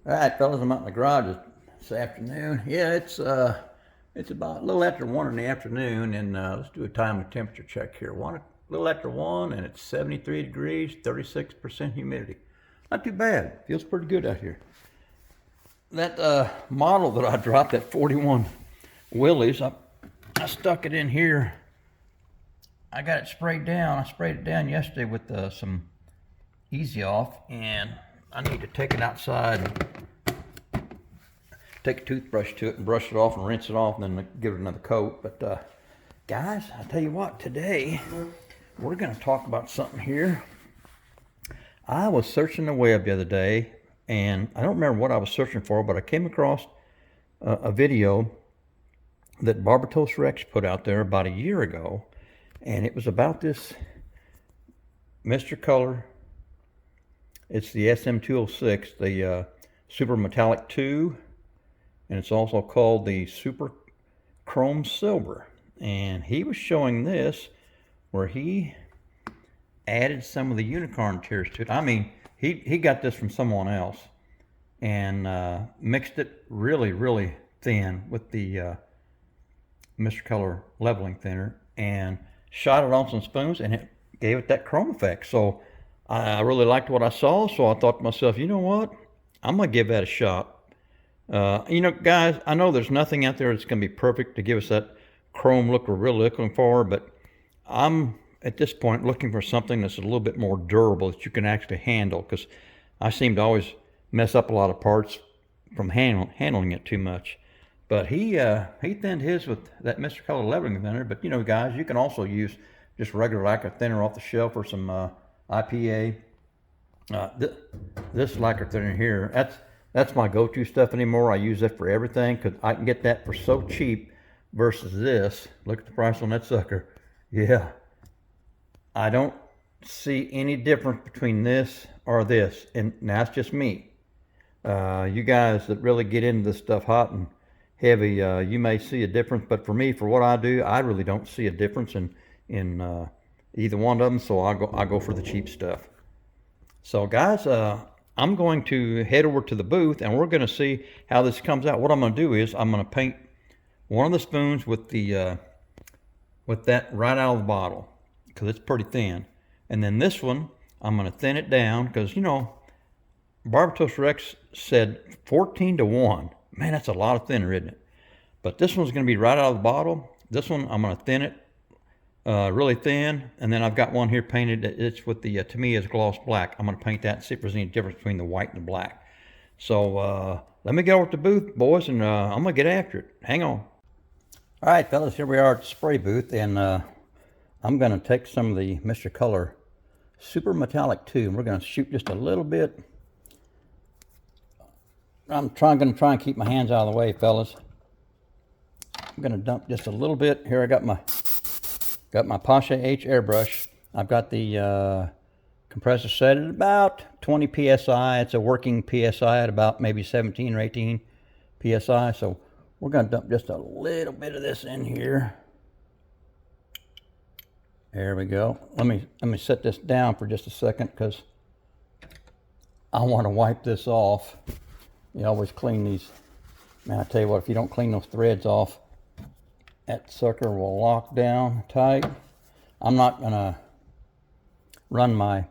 All right, fellas, I'm out in the garage this afternoon. Yeah, it's about a little after 1 in the afternoon, and let's do a time and temperature check here. A little after 1, and it's 73 degrees, 36% humidity. Not too bad. Feels pretty good out here. That model that I dropped, that 41 Willys, I stuck it in here. I got it sprayed down. I sprayed it down yesterday with some Easy Off, and I need to take it outside and take a toothbrush to it and brush it off and rinse it off and then give it another coat. But guys, I tell you what, today we're going to talk about something here. I was searching the web the other day, and I don't remember what I was searching for, but I came across a video that Barbatos Rex put out there about a year ago, and it was about this Mr. Color. It's the SM206, the Super Metallic 2, and it's also called the Super Chrome Silver. And he was showing this where he added some of the unicorn tears to it. I mean, he got this from someone else and mixed it really thin with the Mr. Color leveling thinner and shot it on some spoons, and it gave it that chrome effect. So I really liked what I saw, so I thought to myself, you know what? I'm going to give that a shot. You know, guys, I know there's nothing out there that's going to be perfect to give us that chrome look we're really looking for, but I'm, at this point, looking for something that's a little bit more durable that you can actually handle, because I seem to always mess up a lot of parts from handling it too much. But he thinned his with that Mr. Color leveling thinner. But, you know, guys, you can also use just regular lacquer thinner off the shelf or some IPA. This lacquer thinner here, that's my go-to stuff anymore. I use that for everything because I can get that for so cheap versus this. Look at the price on that sucker. Yeah, I don't see any difference between this or this, and now it's just me. You guys that really get into this stuff hot and heavy, you may see a difference, but for me, for what I do, I really don't see a difference in either one of them. So I go for the cheap stuff. So guys, I'm going to head over to the booth and we're going to see how this comes out. What I'm going to do is I'm going to paint one of the spoons with the with that right out of the bottle because it's pretty thin, and then this one I'm going to thin it down because, you know, Barbatos Rex said 14:1. Man, that's a lot of thinner, isn't it? But this one's going to be right out of the bottle. This one I'm going to thin it really thin, and then I've got one here painted. It's with the Tamiya's gloss black. I'm going to paint that and see if there's any difference between the white and the black. So let me get over to the booth, boys, and I'm going to get after it. Hang on. All right, fellas, here we are at the spray booth, and I'm going to take some of the Mr. Color Super Metallic 2, and we're going to shoot just a little bit. I'm going to try and keep my hands out of the way, fellas. I'm going to dump just a little bit. Here I got my Pacha H airbrush. I've got the compressor set at about 20 psi. It's a working psi at about maybe 17 or 18 psi. So we're going to dump just a little bit of this in here. There we go. Let me set this down for just a second because I want to wipe this off. You always clean these. Man, I tell you what, if you don't clean those threads off, that sucker will lock down tight. I'm not gonna run my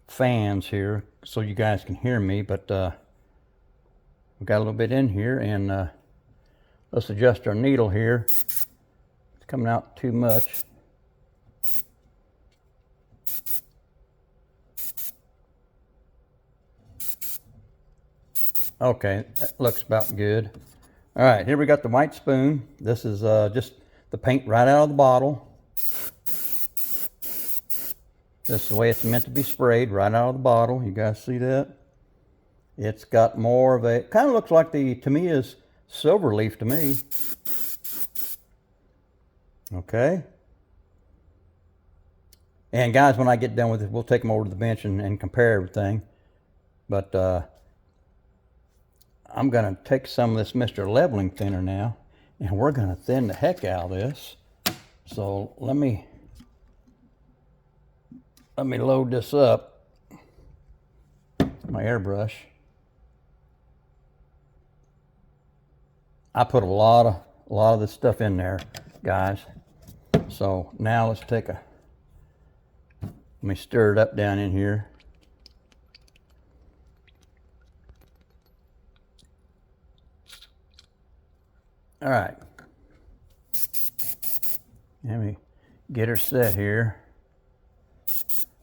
fans here so you guys can hear me, but we got a little bit in here, and let's adjust our needle here. It's coming out too much. Okay, that looks about good. All right, here we got the white spoon. This is just the paint right out of the bottle. This is the way it's meant to be sprayed, right out of the bottle. You guys see that? It's got more of a, kind of looks like the Tamiya's silver leaf to me. Okay. And guys, when I get done with it, we'll take them over to the bench and compare everything. But I'm going to take some of this Mr. Leveling Thinner now, and we're going to thin the heck out of this. So let me load this up, my airbrush. I put a lot of this stuff in there, guys. So now let's take a, let me stir it up down in here. All right. Let me get her set here.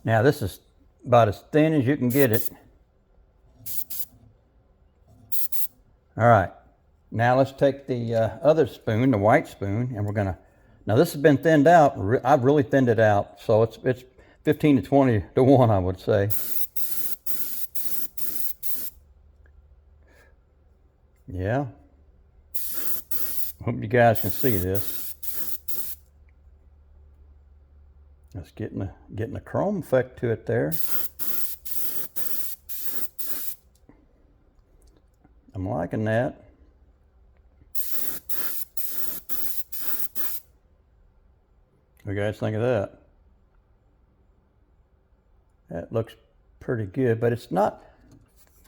Now this is about as thin as you can get it. All right. Now let's take the other spoon, the white spoon, and we're gonna, now this has been thinned out. I've really thinned it out. So it's 15 to 20 to 1, I would say. Yeah. Hope you guys can see this. It's getting a chrome effect to it there. I'm liking that. What do you guys think of that? That looks pretty good, but it's not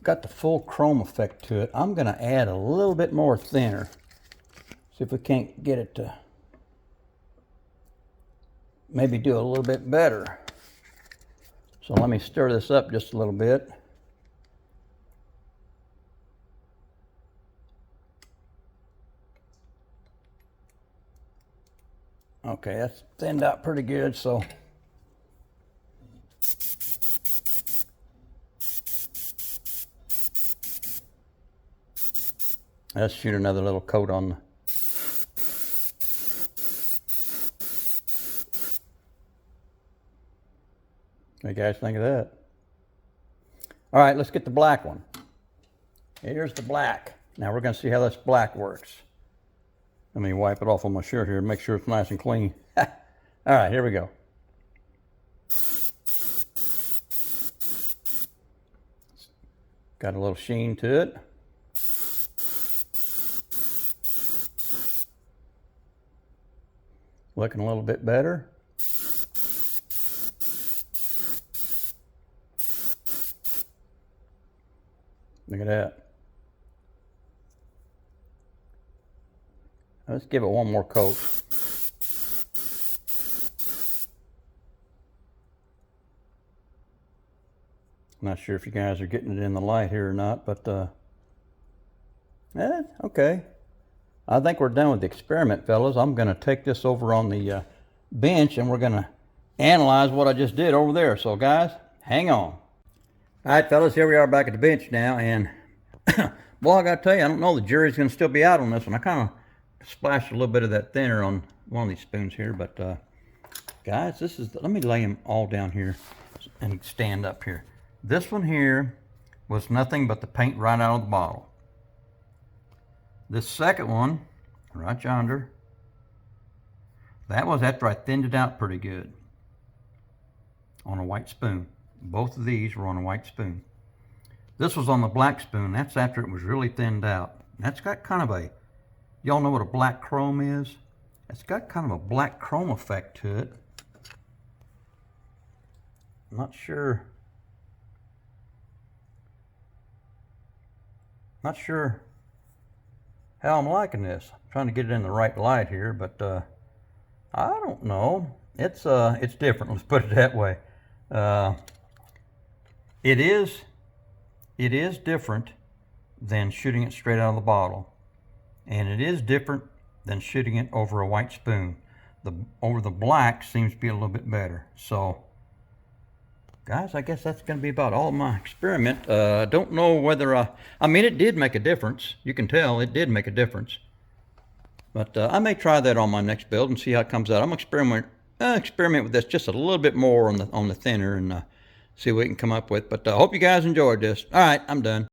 got the full chrome effect to it. I'm going to add a little bit more thinner. See if we can't get it to maybe do a little bit better. So let me stir this up just a little bit. Okay, that's thinned out pretty good, so let's shoot another little coat on the, what do you guys think of that? All right, let's get the black one. Here's the black. Now we're going to see how this black works. Let me wipe it off on my shirt here and make sure it's nice and clean. All right, here we go. Got a little sheen to it. Looking a little bit better. Look at that. Let's give it one more coat. Not sure if you guys are getting it in the light here or not, but okay. I think we're done with the experiment, fellas. I'm going to take this over on the bench and we're going to analyze what I just did over there. So guys, hang on. All right, fellas, here we are back at the bench now, and well, I got to tell you, I don't know, the jury's going to still be out on this one. I kind of splashed a little bit of that thinner on one of these spoons here, but guys, this is, let me lay them all down here and stand up here. This one here was nothing but the paint right out of the bottle. This second one, right yonder, that was after I thinned it out pretty good on a white spoon. Both of these were on a white spoon. This was on the black spoon. That's after it was really thinned out. That's got kind of a, y'all know what a black chrome is? It's got kind of a black chrome effect to it. I'm not sure how I'm liking this. I'm trying to get it in the right light here, but I don't know. It's different, let's put it that way. It is different than shooting it straight out of the bottle. And it is different than shooting it over a white spoon. Over the black seems to be a little bit better. So, guys, I guess that's going to be about all of my experiment. I don't know whether I mean, it did make a difference. You can tell it did make a difference. But I may try that on my next build and see how it comes out. I'm going to experiment with this just a little bit more on the thinner and see what we can come up with. But I hope you guys enjoyed this. All right, I'm done.